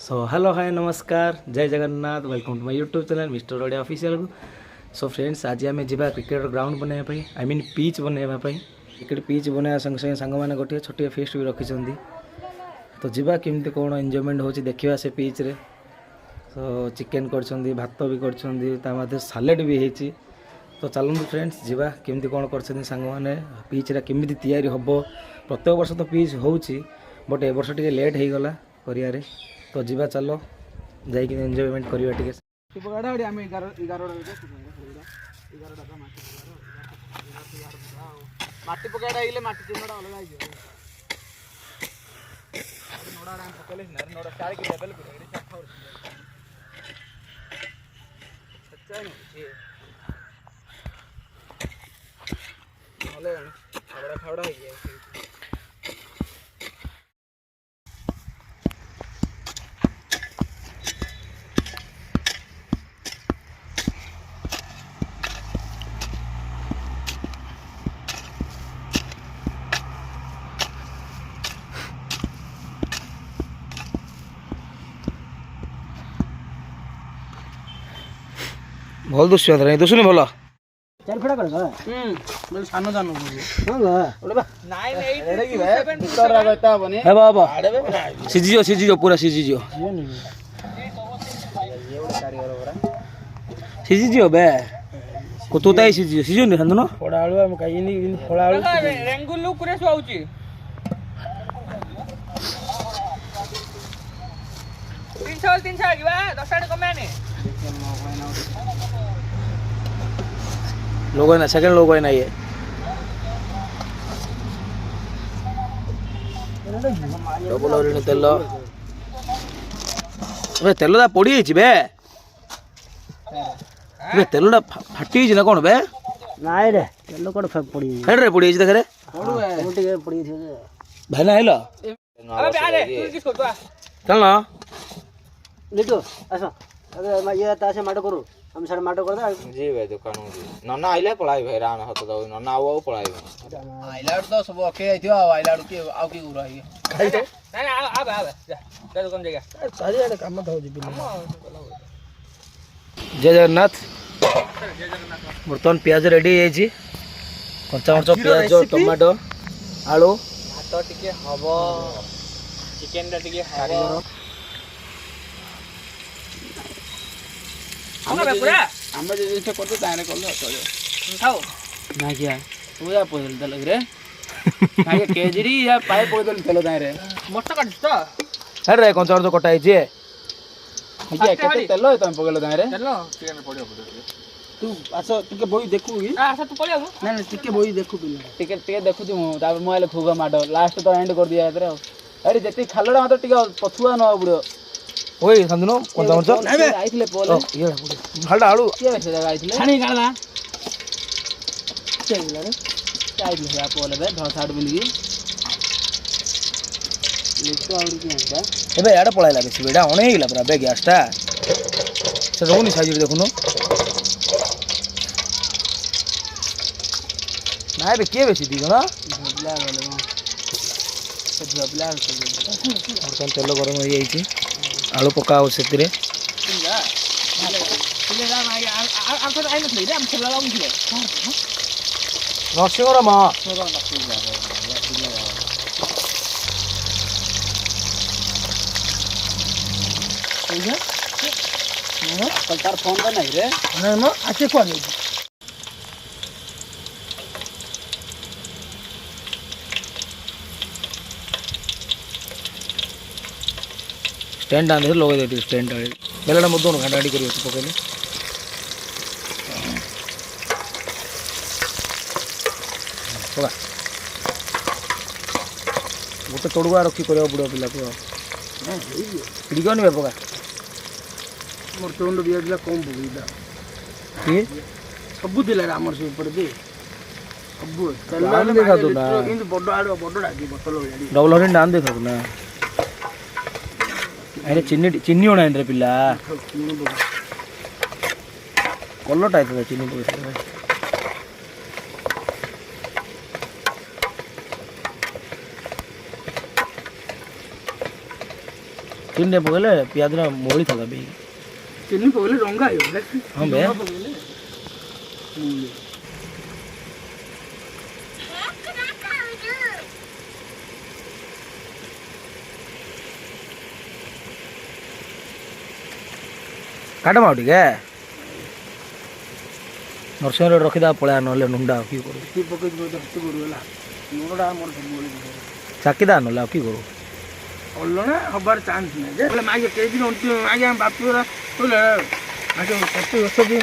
So hello hi नमस्कार जय Jagannath welcome to my YouTube channel mister Odia official को। So friends आज आम जा क्रिकेट ग्राउंड बनवाई आई मीन पिच बनवाई क्रिकेट पिच बनवा संगे संगे सांग मैंने गोटे छोटे फेस्ट भी रखी। तो जीवा केमती कौन एंजॉयमेंट हो देखा से पिच रे। तो चिकेन कर भात भी कर सालेड भी होती। तो चलते फ्रेंड्स जीवा केमती कौन कर सांग मैंने पिच रे केमती तैयारी हम। प्रत्येक वर्ष तो पिच हो बट ए वर्ष टे लेट हो गला करियारे। तो जीवा चलो जाइए एंजॉयमेंट करिया टिके। माटी पकाइडा आइले माटी चिन्हटा अलग आइयो नोडा डाम पकले नोडा चार की लेवल को रे सफा हो सच्चा नहीं भले खावड़ा खावड़ा हो गया। भल दुष्य दुसुनी भल चार फड़ा कर बोले सानो जानो हां बा बोले बा 9827 तर रहता बने हे बाबा सीजीओ पूरा सीजीओ सीजीओ बे कुतुताई सीजीओ नहीं हंदनो फोड़ा आलू हम कहीं नहीं फोड़ा आलू रेंगुलु कुरे सुआउची 300 की बा 10 आड़ कमाने लोगो ना सेकंड लोगो ना ये डबल ओरिन तेल बे तेल दा पड़ी छि बे बे तेल दा फाटी छि ना कोन बे नाइ रे तेल कोड पड़ी हेड रे पड़ी छि देख रे पड़ू है मोटी के पड़ी थी भाई ना आइलो अबे आ रे तू किसको तो चल ना लिटो आसो अबे मैं ये तासे माटो करू हम सारे माटो कर दे जी भाई दुकान जी नन्ना आइले पळाई भाई रान हत दो नन्ना आउ पळाई आइला तो सब ओके आइथियो आइला के आउ की गुरा है खाई तो नहीं आ जा दुकान जाएगा सारी आड़े काम तो जी जय जगन्नाथ बर्तमान प्याज रेडी है कंचा मरच प्याज टमाटो आलू भात टिके हबो चिकन टा टिके हबो हम पूरा हम जे जे करतो ताने करलो चलो खाओ ना किया तू या पोदल दल रे काहे केजरी या पाए पोदल चलो ताने रे मस्त काट तो हेड रे कंचा मरच कटा है ये केते तेल तम पगलो ताने रे तेल चिकन पड़ियो तू आसो टिके बोई देखू की आसा तू पळिया ना ना टिके बोई देखू पिला टिके देखु ती मु तापर मोबाइल फुगा माडो लास्ट तो एंड कर दिया रे अरे जति खालडा मत टिके पछुआ न बुडो ओए संदनो कंचा मरच आइथिले पोले ये हल्दा आलू के से जगह आइथिले छानी काला चल रे आइथिले या पोले बे धर साड बिलगी लेतो आउरी के हटा एबे याडा पळाइला बेसी बेडा ओणे गेला पूरा बे गैस टा से रोनी साइज देखुनो ना बे के बेसी दिगो ना झबला गले म से झबला बर्तमान तेल गरम हो जाइए आलू पकाओ से नरसिंहर माँ तार फोन का नहीं रे ना ना आचे को नहीं स्टैंड आने लोग देते स्टैंड बेलड़ा मुद्दों घंटा गाड़ी करिए पकड़े पका गोटे तोड़ुआ रखी कर बुढ़ा पिला को पिड़गनी पका मोर टोंड बिया दिला कम बुईला ये सब दिला रे हमर से ऊपर दे सब डाल देखा तो ना किंतु बड़ आड़ बड़ डाकी बोतल हो जाडी डबल हरिन डाल देखा तो ना अरे चिन्नी होना रे पिला कलर टाइप चिन्नी पकड़ ଚିନି ପକେଇଲେ ପିଆଜଟା ମଉଳି ଥାନ୍ତା ବି ଚିନି ପକେଇଲେ ରଙ୍ଗା ହେଇଗଲା ହଁ ବେ କାଟମ ଆଉ ଟିକେ ନରସିଂହରେ ରଖିଦେବା ପଳେଆ ନହେଲେ ନୁଣ୍ଡା ଆଉ କି କରୁ ପକେଇ ହେଲା ଲୁଣଟା ଆମର ସବୁବେଳେ ଚାକିଦା ନହେଲେ ଆଉ କି କରୁ ଅଲଣା ହବାର ଚାନ୍ସ ନାହିଁ ଯେ ବୋଲେ ମାଗେ କେଇ ଦିନ ଆଜ୍ଞା ବାପି ଗୁରା ବୋଲେ ମାଗେ କତି ବର୍ଷ ବି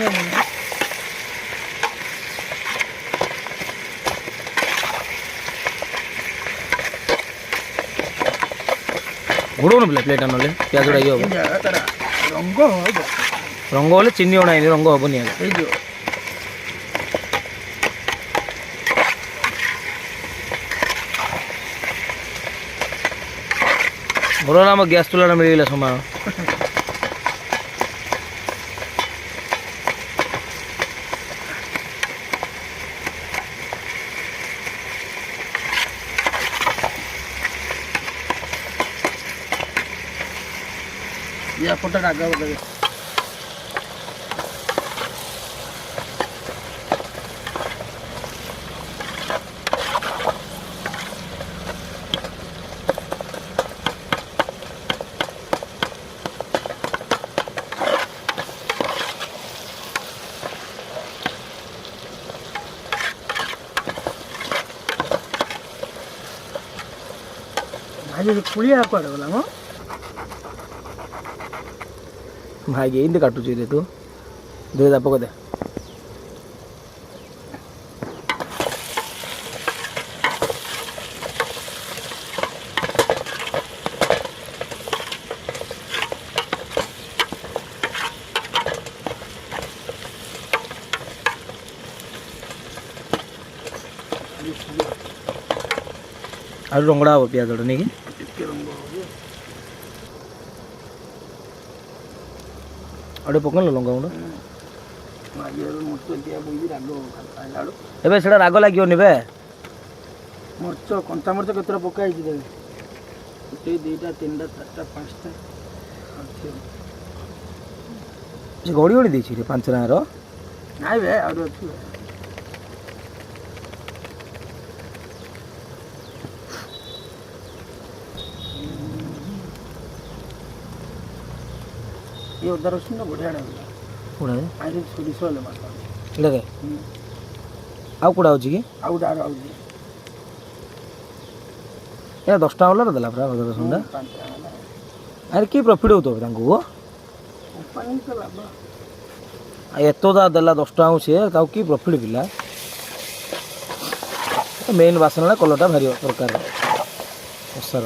ଘୋଡ଼ଉନ ପିଲା ପ୍ଲେଟ୍ଟା ନହେଲେ ପିଆଜଟା ଇଏ ହବ ରଙ୍ଗ ହବ ରଙ୍ଗ ହେଲେ ଚିନି ଅଣା ହେଇନି ରଙ୍ଗ ହବନି ଆଜ୍ଞା ହେଇଯିବ ଭଲ ନା ଆମ ଗ୍ୟାସ୍ ଚୁଲାଟା ମିଳିଗଲା ସମାନ या फोटो रागा वगैरह भाई पुलिया कुआडे गला म भाई इंद काटुची रे तू दे दा पको दे और रंगड़ा हो पियाज नहीं कि अरे पकड़ लो लंका गुंड एबे सेटा राग लागियो निबे मर्च कंचा मर्च केतरा पकाई छि देबे गोटे दुईटा तीनटा चारटा पांचटा से गड़ी गड़ी देछि रे पांच रार नाइ बे और अछि ये उधर रसुन बढ़िया डाला कोड़ा है आरे सोरिस वाले मत ले दे आउ कोड़ा होछि कि आउ डार आउ जी ए 10 टा वाला देला पूरा बदर सुंदा अरे की प्रॉफिट होतो तांको कंपनी तो लाभ एतो दा देला 10 टा से ताऊ की प्रॉफिट बिला मेन बासनला कलरटा भारी प्रकार ओसर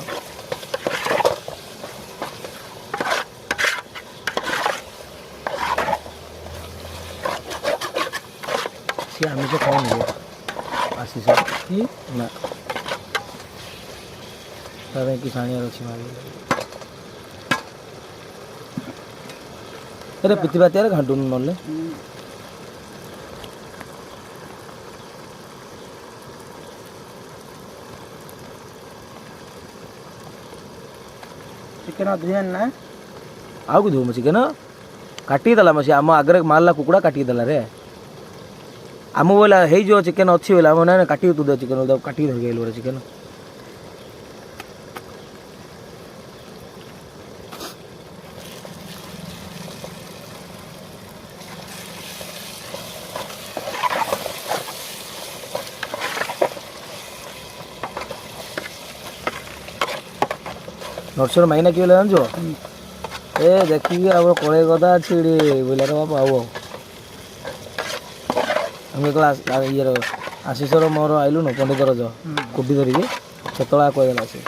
सी आमी से खाओ नहीं आशीष की ना तारे की सानिया रछि मारी अरे पिति बात यार घाटू नले चिकन अध्ययन ना आउ धो मछि केन काटी दला मछि आम आगरे मारला कुकुड़ा काटी दला रे आम बोला हे जो चिकन अच्छी बोला आम ना काटी तू दे चिकन काटी धर गेल रे चिकन नर्सर माइना कि बोला जानो ए देखी अब कड़े गदा छिड़ी बोला रे बाबा आओ हम क्लास ये आशीषर मोर आइलु न पंडितर जो कोबी धरिकी सेतला कहदेला से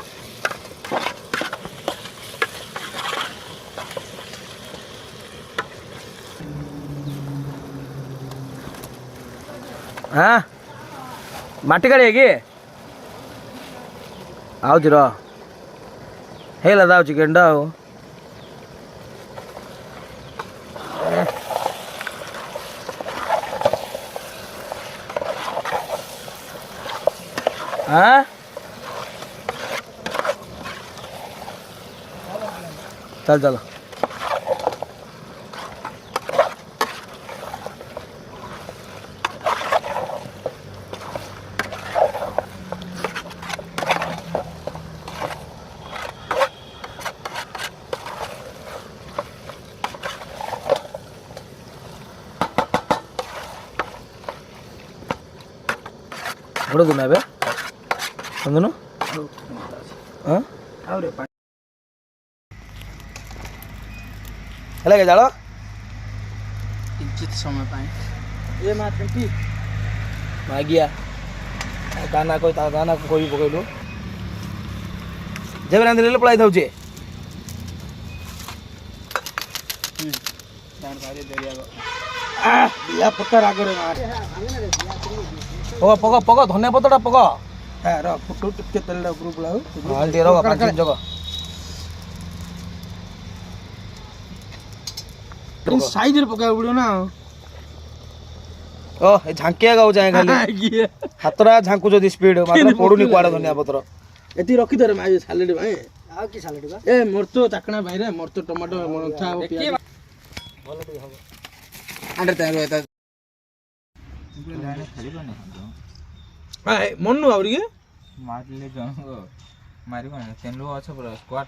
हाँ माटी काढ़ी कि आउची र हेला दाउ चिकन डाउ हाँ चल चल ಹೊಡೋದು ನಾವೇ ಅಂದನು ಹಾಂ ହେଲା କି ଜାଳ किंचित समय पाए ये मात्र की ମାଗିଆ ଦାନା କହି ତା ଦାନା କହି ପକେଇଲୁ ଯେବେ ରାନ୍ଧିଲେ ପଳାଇ ଥାଉଛେ दान भारी दरिया या पत्ता आगे मार ପକ ପକ ପକ ଧନିଆ ପତ୍ରଟା ପକ है र फुटो टिके तेल ऊपर बुलाओ ହଁ ଟିକେ ରହ 5 ମିନିଟ୍ ଜଗ इन साइज रे पकाय पड़ो ना ଓ ଏ ଝାଙ୍କିଆ ଗାଉ ଯାଏ ଖାଲି ହାତଟା ଝାଙ୍କୁ ଯଦି ସ୍ପିଡ ମାତ୍ର ପଡୁନି କୁଆଡେ ଧନିଆ ପତ୍ର एती रखी दरे माय सालेड भाई आ की सालेड का ए मोर तो ताकना भाई रे मोर तो टमाटो था प्याज अंडर तैयार होता ए मन्नु आवरी के मारले जंग मारी तेलु अच्छा पूरा स्क्वाड